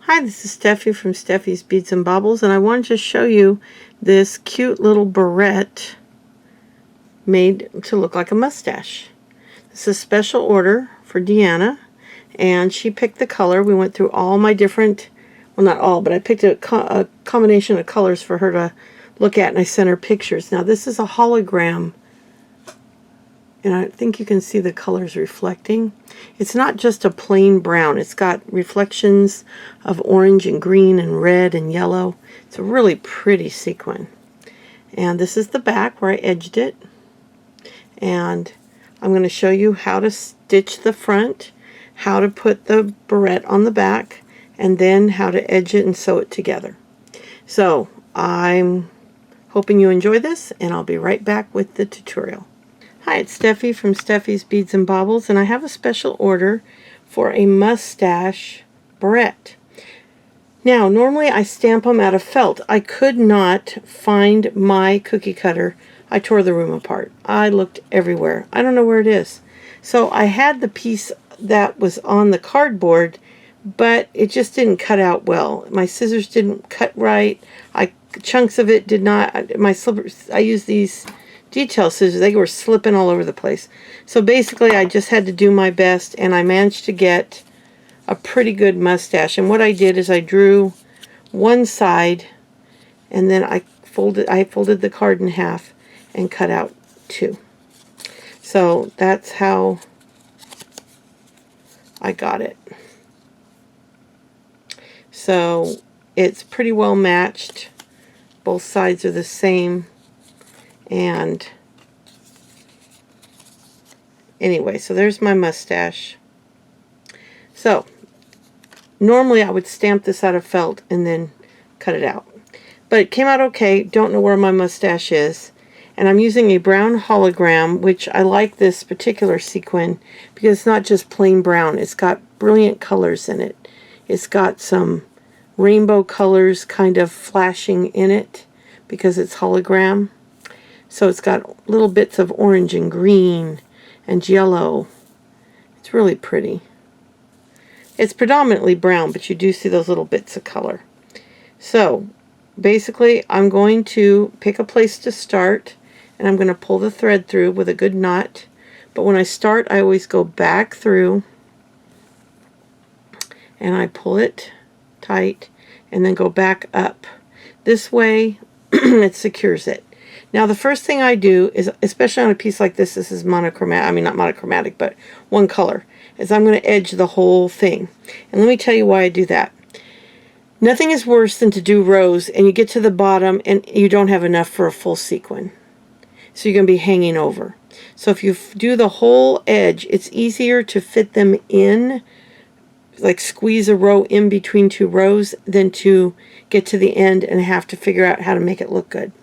Hi, this is Steffi from Steffi's Beads and Baubles, and I wanted to show you this cute little barrette made to look like a mustache. This is a special order for Deanna, and she picked the color. We went through all my different, well, not all, but I picked a combination of colors for her to look at, and I sent her pictures. Now, this is a hologram, and I think you can see the colors reflecting. It's not just a plain brown. It's got reflections of orange and green and red and yellow. It's a really pretty sequin. And this is the back where I edged it. And I'm going to show you how to stitch the front, how to put the barrette on the back, and then how to edge it and sew it together. So I'm hoping you enjoy this, and I'll be right back with the tutorial. Hi, it's Steffi from Steffi's Beads and Baubles, and I have a special order for a mustache barrette. Now, normally I stamp them out of felt. I could not find my cookie cutter. I tore the room apart. I looked everywhere. I don't know where it is. So I had the piece that was on the cardboard, but it just didn't cut out well. My scissors didn't cut right. Chunks of it did not. My slippers, I used these detail scissors, they were slipping all over the place. So basically I just had to do my best, and I managed to get a pretty good mustache. And what I did is I drew one side, and then I folded the card in half and cut out two. So that's how I got it. So it's pretty well matched. Both sides are the same. And anyway, so there's my mustache. So normally I would stamp this out of felt and then cut it out, but it came out okay. Don't know where my mustache is, and I'm using a brown hologram, which I like this particular sequin because it's not just plain brown. It's got brilliant colors in it. It's got some rainbow colors kind of flashing in it because it's hologram. So it's got little bits of orange and green and yellow. It's really pretty. It's predominantly brown, but you do see those little bits of color. So basically I'm going to pick a place to start, and I'm going to pull the thread through with a good knot. But when I start, I always go back through and I pull it tight and then go back up. This way it secures it. Now the first thing I do is, especially on a piece like this is monochromatic, I mean not monochromatic, but one color, is I'm going to edge the whole thing. And let me tell you why I do that. Nothing is worse than to do rows and you get to the bottom and you don't have enough for a full sequin. So you're going to be hanging over. So if you do the whole edge, it's easier to fit them in, like squeeze a row in between two rows, than to get to the end and have to figure out how to make it look good.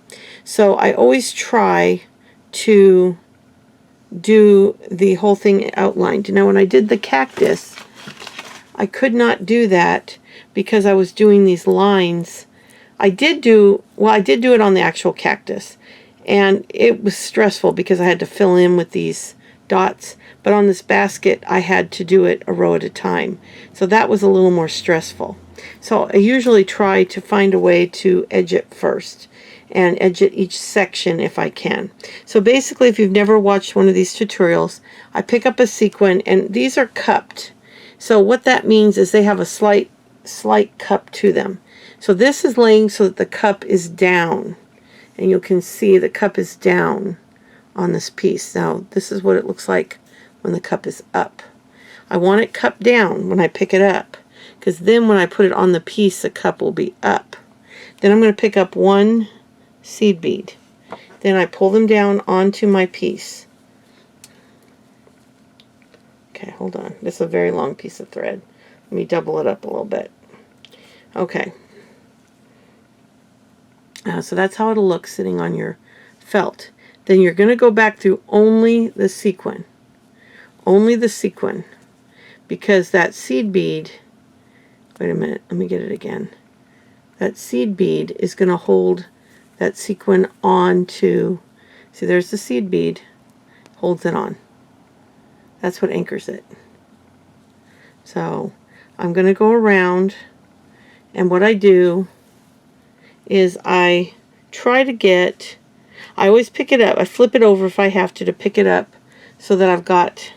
So I always try to do the whole thing outlined. Now when I did the cactus, I could not do that because I was doing these lines. I did do it on the actual cactus, and it was stressful because I had to fill in with these dots. But on this basket, I had to do it a row at a time. So that was a little more stressful. So I usually try to find a way to edge it first, and edge it each section if I can. So basically, if you've never watched one of these tutorials, I pick up a sequin, and these are cupped. So what that means is they have a slight cup to them. So this is laying so that the cup is down, and you can see the cup is down on this piece. Now this is what it looks like when the cup is up. I want it cupped down when I pick it up, because then when I put it on the piece, the cup will be up. Then I'm going to pick up one seed bead. Then I pull them down onto my piece. Okay, hold on. This is a very long piece of thread. Let me double it up a little bit. Okay. So that's how it'll look sitting on your felt. Then you're going to go back through only the sequin. Only the sequin. Because that seed bead, wait a minute, let me get it again. That seed bead is going to hold that sequin on to, see, there's the seed bead, holds it on. That's what anchors it. So I'm going to go around And what I do is I try to get, I always pick it up, I flip it over if I have to pick it up so that I've got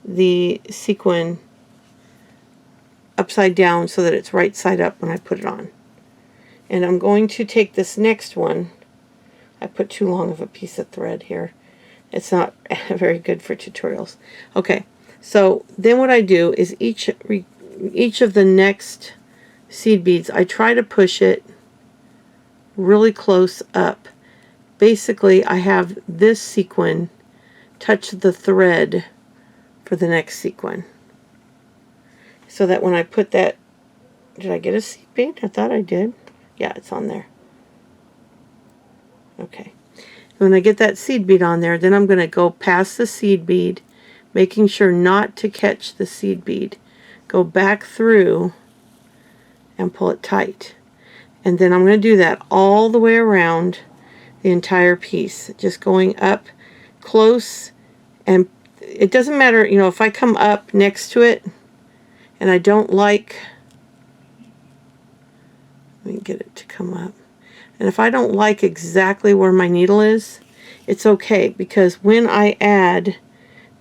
the sequin upside down so that it's right side up when I put it on. And I'm going to take this next one. I put too long of a piece of thread here. It's not very good for tutorials. Okay, so then what I do is each of the next seed beads, I try to push it really close up. Basically, I have this sequin touch the thread for the next sequin. So that when I put that, did I get a seed bead? I thought I did. Yeah, it's on there. Okay. When I get that seed bead on there, then I'm going to go past the seed bead, making sure not to catch the seed bead. Go back through and pull it tight. And then I'm going to do that all the way around the entire piece, just going up close. And it doesn't matter, you know, if I come up next to it and I don't like, let me get it to come up. And if I don't like exactly where my needle is, it's okay, because when I add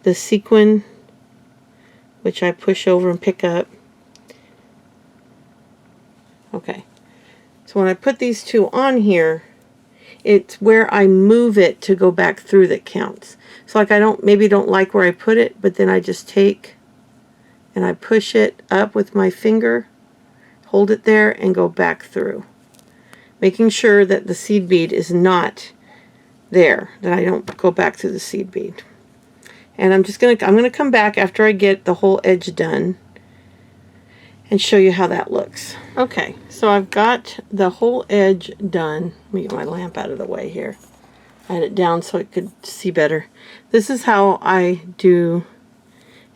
the sequin, which I push over and pick up, okay, so when I put these two on here, it's where I move it to go back through that counts. So like I maybe don't like where I put it, but then I just take and I push it up with my finger, hold it there, and go back through, making sure that the seed bead is not there, that I don't go back through the seed bead. And I'm gonna come back after I get the whole edge done and show you how that looks. Okay, so I've got the whole edge done. Let me get my lamp out of the way here. I had it down so I could see better. This is how I do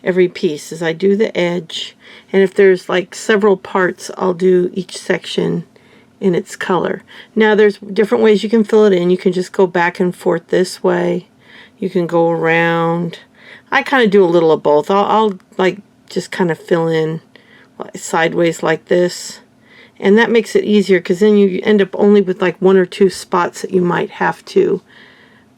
every piece, is I do the edge, and if there's like several parts, I'll do each section in its color. Now there's different ways you can fill it in. You can just go back and forth this way. You can go around. I kind of do a little of both. I'll like just kind of fill in sideways like this, and that makes it easier, because then you end up only with like one or two spots that you might have to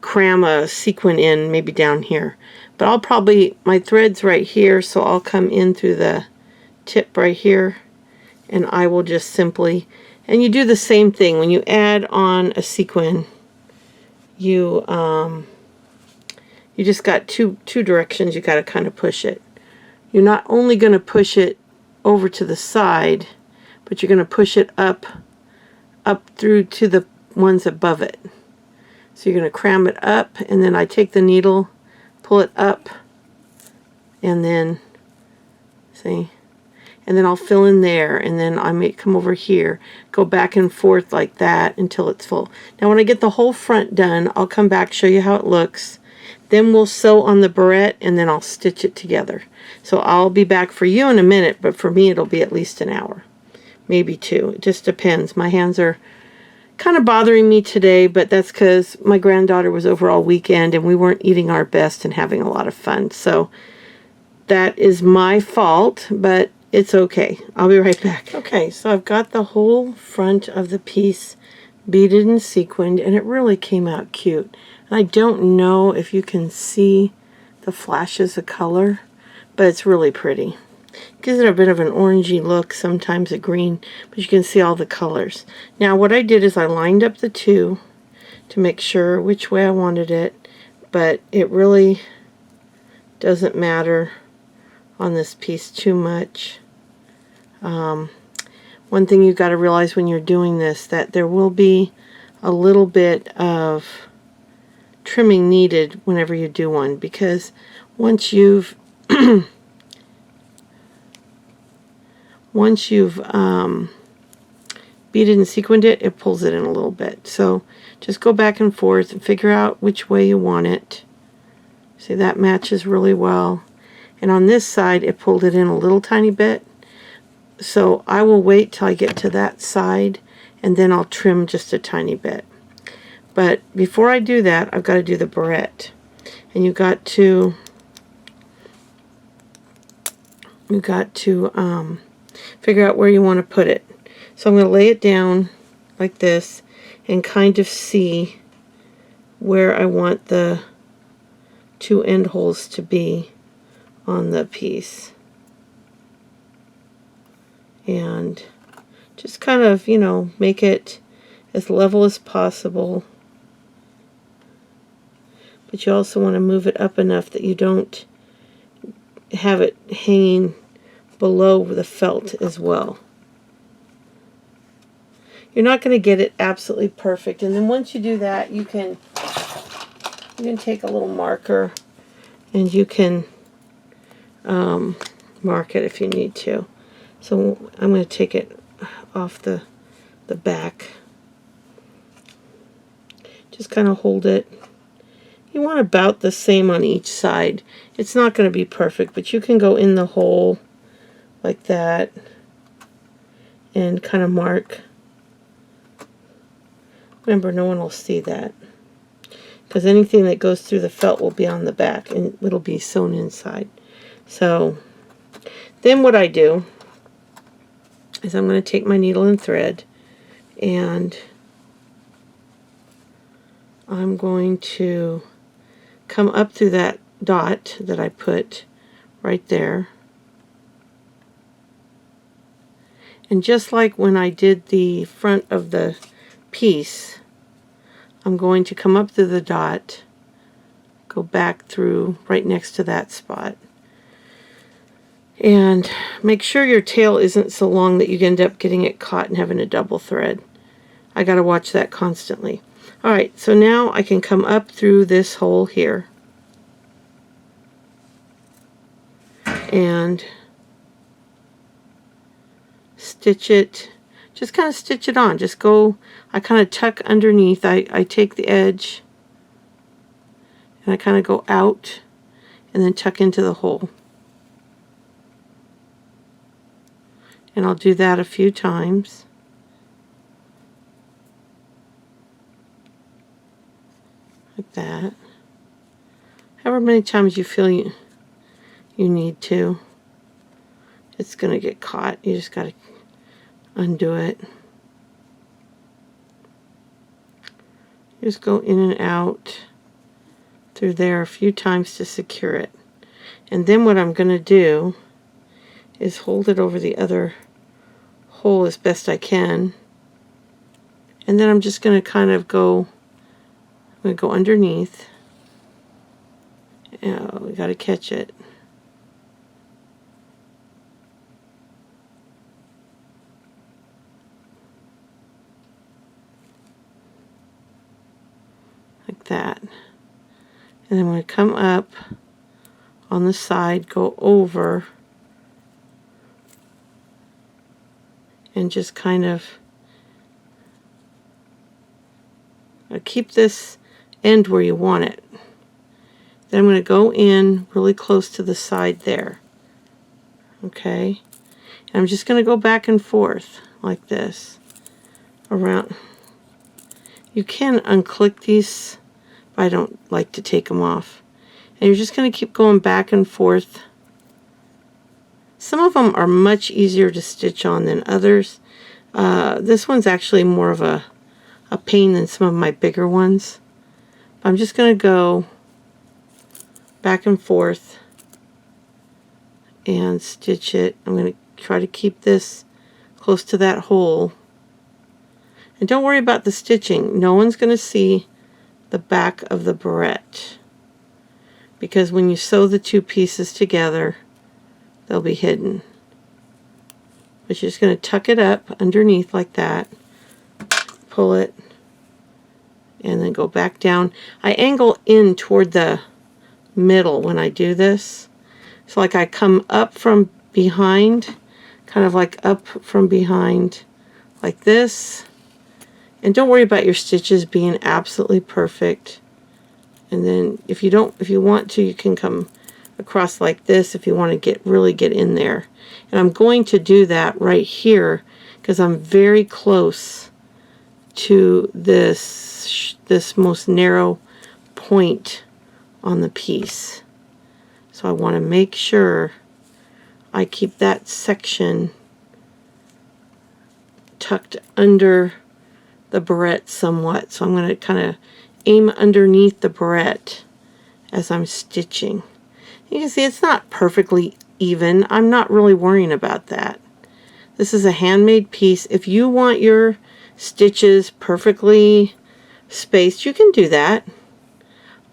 cram a sequin in, maybe down here. But I'll probably, my thread's right here, so I'll come in through the tip right here, and I will just simply, and you do the same thing when you add on a sequin. You just got two directions you got to kind of push it. You're not only going to push it over to the side, but you're going to push it up through to the ones above it. So you're going to cram it up, and then I take the needle, pull it up, and then, see, and then I'll fill in there, and then I may come over here, go back and forth like that until it's full. Now when I get the whole front done, I'll come back, show you how it looks. Then we'll sew on the barrette, and then I'll stitch it together. So I'll be back for you in a minute, but for me it'll be at least an hour, maybe 2. It just depends. My hands are kind of bothering me today, but that's because my granddaughter was over all weekend and we weren't eating our best and having a lot of fun. So that is my fault, but it's okay. I'll be right back. Okay, so I've got the whole front of the piece beaded and sequined, and it really came out cute. And I don't know if you can see the flashes of color, but it's really pretty. Gives it a bit of an orangey look, sometimes a green, but you can see all the colors. Now what I did is I lined up the two to make sure which way I wanted it, but it really doesn't matter on this piece too much. One thing you've got to realize when you're doing this, that there will be a little bit of trimming needed whenever you do one, because once you've beaded and sequined it, it pulls it in a little bit. So just go back and forth and figure out which way you want it. See, that matches really well. And on this side, it pulled it in a little tiny bit. So I will wait till I get to that side, and then I'll trim just a tiny bit. But before I do that, I've got to do the barrette. And you've got to figure out where you want to put it. So I'm going to lay it down like this and kind of see where I want the 2 end holes to be on the piece. And just kind of, you know, make it as level as possible. But you also want to move it up enough that you don't have it hanging below the felt as well. You're not going to get it absolutely perfect. And then once you do that, you can take a little marker and you can mark it if you need to. So I'm going to take it off the back. Just kind of hold it. You want about the same on each side. It's not going to be perfect, but you can go in the hole like that and kind of mark. Remember, no one will see that, because anything that goes through the felt will be on the back and it'll be sewn inside. So then what I do is I'm going to take my needle and thread, and I'm going to come up through that dot that I put right there. And just like when I did the front of the piece, I'm going to come up through the dot, go back through right next to that spot, and make sure your tail isn't so long that you end up getting it caught and having a double thread. I got to watch that constantly. Alright, so now I can come up through this hole here and stitch it. Just kind of stitch it on. Just go, I kind of tuck underneath. I take the edge and I kind of go out and then tuck into the hole. And I'll do that a few times. Like that. However many times you feel you need to. It's going to get caught. You just got to undo it. Just go in and out through there a few times to secure it. And then what I'm going to do is hold it over the other hole as best I can. And then I'm just going to kind of go, I'm going to go underneath. Oh, we got to catch it. Like that. And then I'm going to come up on the side, go over, and just kind of keep this end where you want it. Then I'm going to go in really close to the side there. Okay? And I'm just going to go back and forth like this around. You can unclick these, but I don't like to take them off. And you're just going to keep going back and forth. Some of them are much easier to stitch on than others. This one's actually more of a pain than some of my bigger ones. I'm just going to go back and forth and stitch it. I'm going to try to keep this close to that hole. And don't worry about the stitching. No one's going to see the back of the barrette, because when you sew the two pieces together, they'll be hidden. But you're just going to tuck it up underneath like that, pull it, and then go back down. I angle in toward the middle when I do this. So like I come up from behind, kind of like up from behind like this. And don't worry about your stitches being absolutely perfect. And then if you want to, you can come across like this if you want to really get in there. And I'm going to do that right here because I'm very close to this most narrow point on the piece. So I want to make sure I keep that section tucked under the barrette somewhat. So I'm going to kind of aim underneath the barrette as I'm stitching. You can see it's not perfectly even. I'm not really worrying about that. This is a handmade piece. If you want your stitches perfectly spaced, you can do that.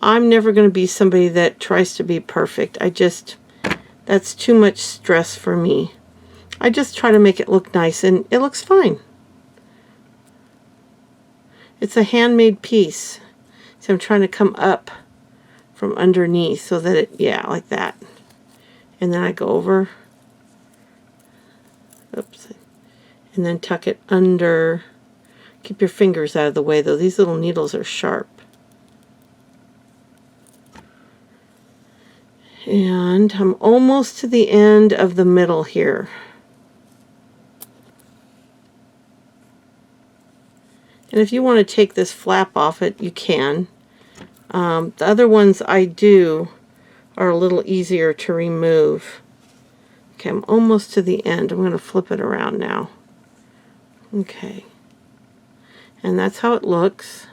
I'm never going to be somebody that tries to be perfect. That's too much stress for me. I just try to make it look nice, and it looks fine. It's a handmade piece. So I'm trying to come up from underneath so that it, yeah, like that. And then I go over, oops, and then tuck it under. Keep your fingers out of the way though. These little needles are sharp. And I'm almost to the end of the middle here. And if you want to take this flap off it, you can. The other ones I do are a little easier to remove. Okay, I'm almost to the end. I'm going to flip it around now. Okay. And that's how it looks.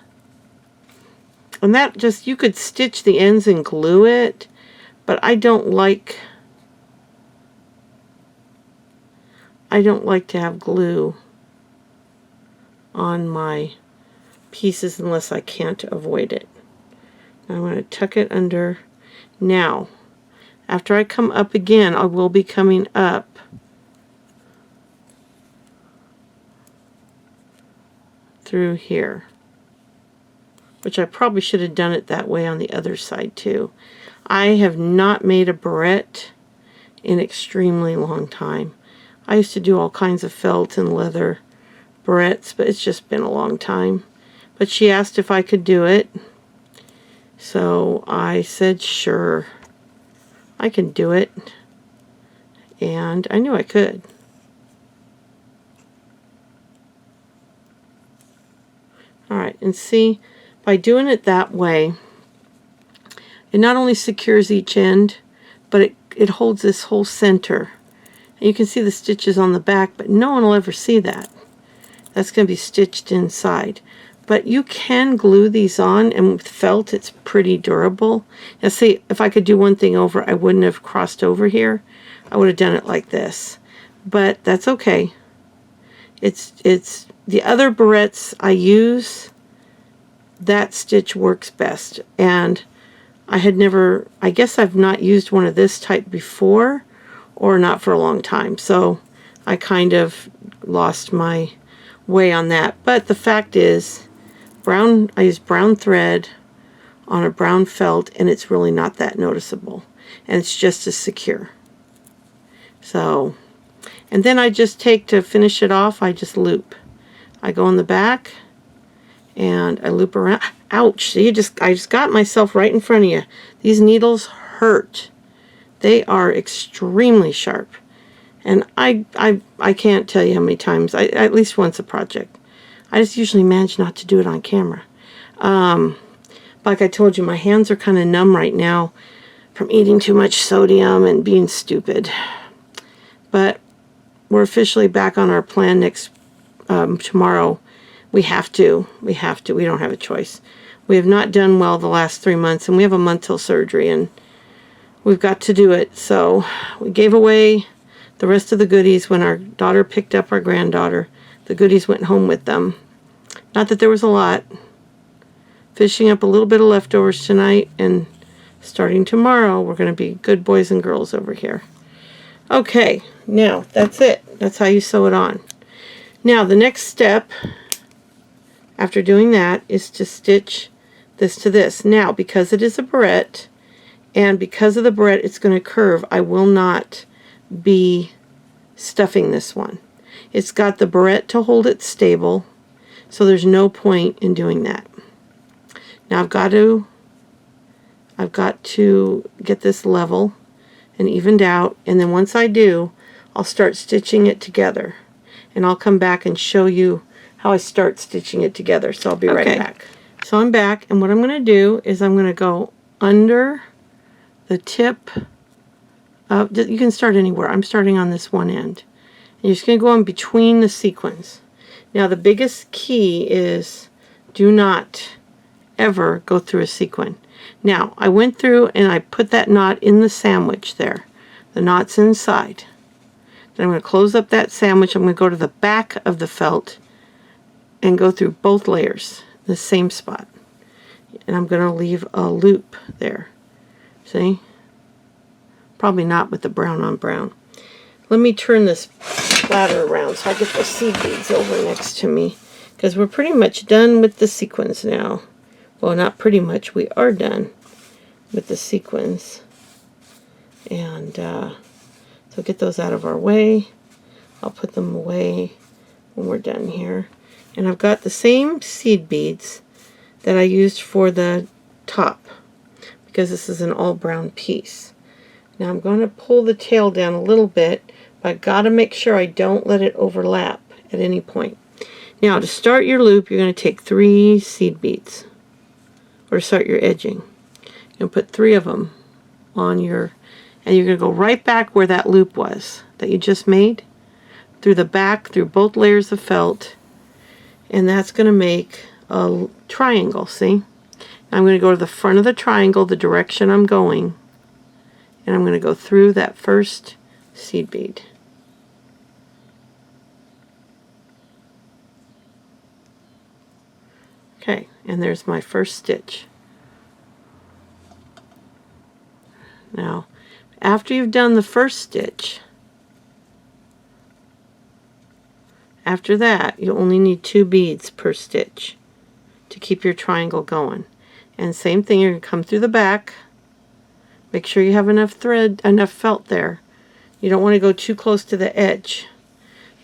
And that just, you could stitch the ends and glue it, but I don't like to have glue on my pieces unless I can't avoid it. I'm going to tuck it under. Now, after I come up again, I will be coming up through here, which I probably should have done it that way on the other side too. I have not made a barrette in an extremely long time. I used to do all kinds of felt and leather barrettes, but it's just been a long time. But she asked if I could do it, so I said sure, I can do it, and I knew I could. Alright, and see, by doing it that way, it not only secures each end, but it holds this whole center. And you can see the stitches on the back, but no one will ever see that. That's going to be stitched inside. But you can glue these on, and with felt, it's pretty durable. Now see, if I could do one thing over, I wouldn't have crossed over here. I would have done it like this. But that's okay. It's the other barrettes I use, that stitch works best. And I guess I've not used one of this type before, or not for a long time. So I kind of lost my way on that. But the fact is, I use brown thread on a brown felt, and it's really not that noticeable. And it's just as secure. So, and then I just take, to finish it off, I just loop. I go in the back, and I loop around. Ouch! See, I just got myself right in front of you. These needles hurt. They are extremely sharp. And I can't tell you how many times, at least once a project. I just usually manage not to do it on camera. Like I told you, my hands are kind of numb right now from eating too much sodium and being stupid. But we're officially back on our plan next tomorrow. We have to. We don't have a choice. We have not done well the last 3 months, and we have a month till surgery, and we've got to do it. So we gave away the rest of the goodies when our daughter picked up our granddaughter. The goodies went home with them. Not that there was a lot. Finishing up a little bit of leftovers tonight, and starting tomorrow, we're going to be good boys and girls over here. Okay, now that's it. That's how you sew it on. Now the next step after doing that is to stitch this to this. Now, because it is a barrette, and because of the barrette it's going to curve, I will not be stuffing this one. It's got the barrette to hold it stable, so there's no point in doing that. Now I've got to get this level and evened out, and then once I do, I'll start stitching it together, and I'll come back and show you how I start stitching it together. So I'll be right back. So I'm back, and what I'm going to do is I'm going to go under the tip of, you can start anywhere. I'm starting on this one end. And you're just going to go in between the sequins. Now the biggest key is do not ever go through a sequin. Now I went through and I put that knot in the sandwich there. The knot's inside. Then I'm going to close up that sandwich. I'm going to go to the back of the felt and go through both layers, the same spot. And I'm going to leave a loop there. See? Probably not with the brown on brown. Let me turn this platter around so I get the seed beads over next to me, because we're pretty much done with the sequins now. Well, not pretty much. We are done with the sequins. And so get those out of our way. I'll put them away when we're done here. And I've got the same seed beads that I used for the top, because this is an all brown piece. Now I'm going to pull the tail down a little bit, but I've got to make sure I don't let it overlap at any point. Now to start your loop, you're going to take 3 seed beads, or start your edging. You're going to put 3 of them on your, and you're going to go right back where that loop was that you just made, through the back, through both layers of felt, and that's going to make a triangle, see? I'm going to go to the front of the triangle, the direction I'm going, and I'm going to go through that first seed bead. Okay, and there's my first stitch. Now, after you've done the first stitch, after that, you only need 2 beads per stitch to keep your triangle going. And same thing, you're going to come through the back. Make sure you have enough thread, enough felt there. You don't want to go too close to the edge.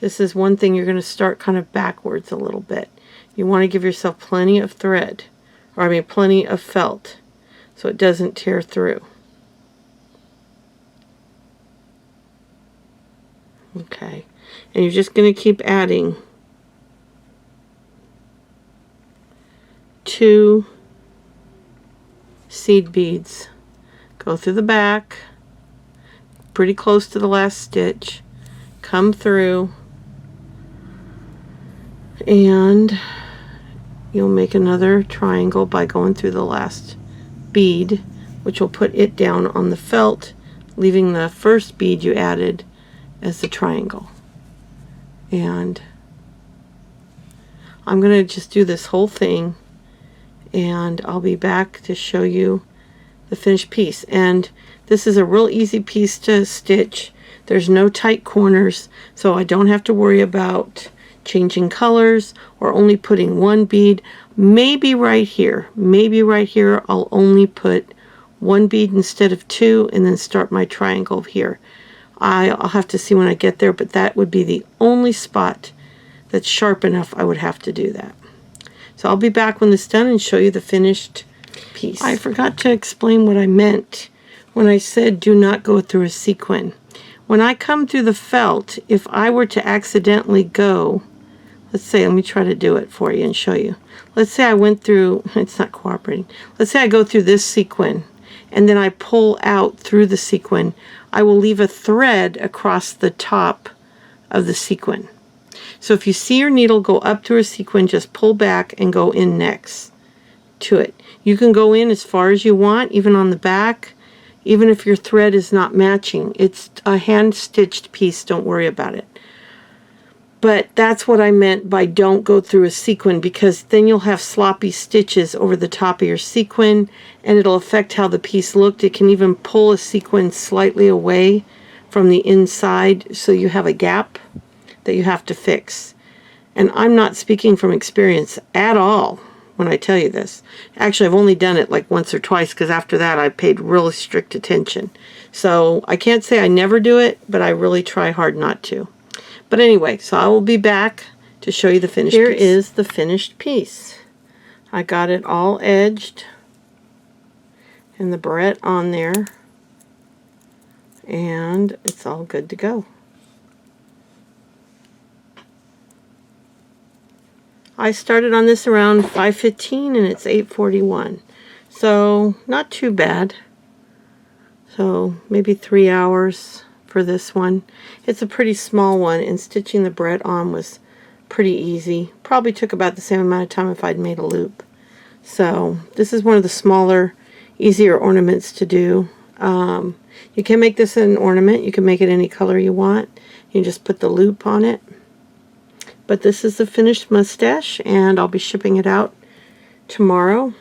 This is one thing, you're going to start kind of backwards a little bit. You want to give yourself plenty of thread, or I mean plenty of felt, so it doesn't tear through. Okay, and you're just going to keep adding 2 seed beads. Go through the back, pretty close to the last stitch, come through, and you'll make another triangle by going through the last bead, which will put it down on the felt, leaving the first bead you added as the triangle. And I'm going to just do this whole thing, and I'll be back to show you the finished piece. And this is a real easy piece to stitch. There's no tight corners, so I don't have to worry about changing colors or only putting 1 bead. Maybe right here I'll only put 1 bead instead of 2, and then start my triangle here. I'll have to see when I get there, but that would be the only spot that's sharp enough I would have to do that. So I'll be back when it's done and show you the finished piece. I forgot to explain what I meant when I said do not go through a sequin. When I come through the felt, if I were to accidentally go, let's say, let me try to do it for you and show you. Let's say I went through, it's not cooperating. Let's say I go through this sequin and then I pull out through the sequin. I will leave a thread across the top of the sequin. So if you see your needle go up through a sequin, just pull back and go in next to it. You can go in as far as you want, even on the back, even if your thread is not matching. It's a hand-stitched piece, don't worry about it. But that's what I meant by don't go through a sequin, because then you'll have sloppy stitches over the top of your sequin, and it'll affect how the piece looked. It can even pull a sequin slightly away from the inside, so you have a gap that you have to fix. And I'm not speaking from experience at all when I tell you this. Actually, I've only done it like once or twice, because after that I paid really strict attention. So I can't say I never do it, but I really try hard not to. But anyway, so I will be back to show you the finished piece. Here is the finished piece. I got it all edged and the barrette on there, and it's all good to go. I started on this around 5:15 and it's 8:41, so not too bad. So maybe 3 hours for this one. It's a pretty small one, and stitching the barrette on was pretty easy. Probably took about the same amount of time if I'd made a loop. So this is one of the smaller, easier ornaments to do. You can make this an ornament. You can make it any color you want. You just put the loop on it. But this is the finished mustache, and I'll be shipping it out tomorrow.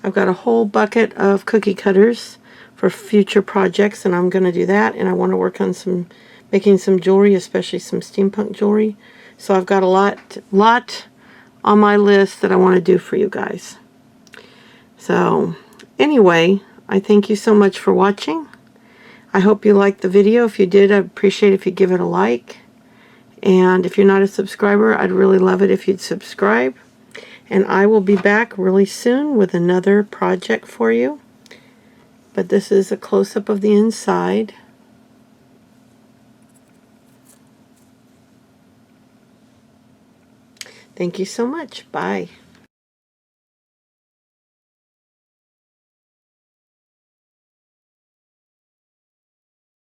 I've got a whole bucket of cookie cutters for future projects, and I'm going to do that. And I want to work on making some jewelry, especially some steampunk jewelry. So I've got a lot on my list that I want to do for you guys. So anyway, I thank you so much for watching. I hope you liked the video. If you did, I'd appreciate it if you give it a like. And if you're not a subscriber, I'd really love it if you'd subscribe. And I will be back really soon with another project for you. But this is a close-up of the inside. Thank you so much. Bye.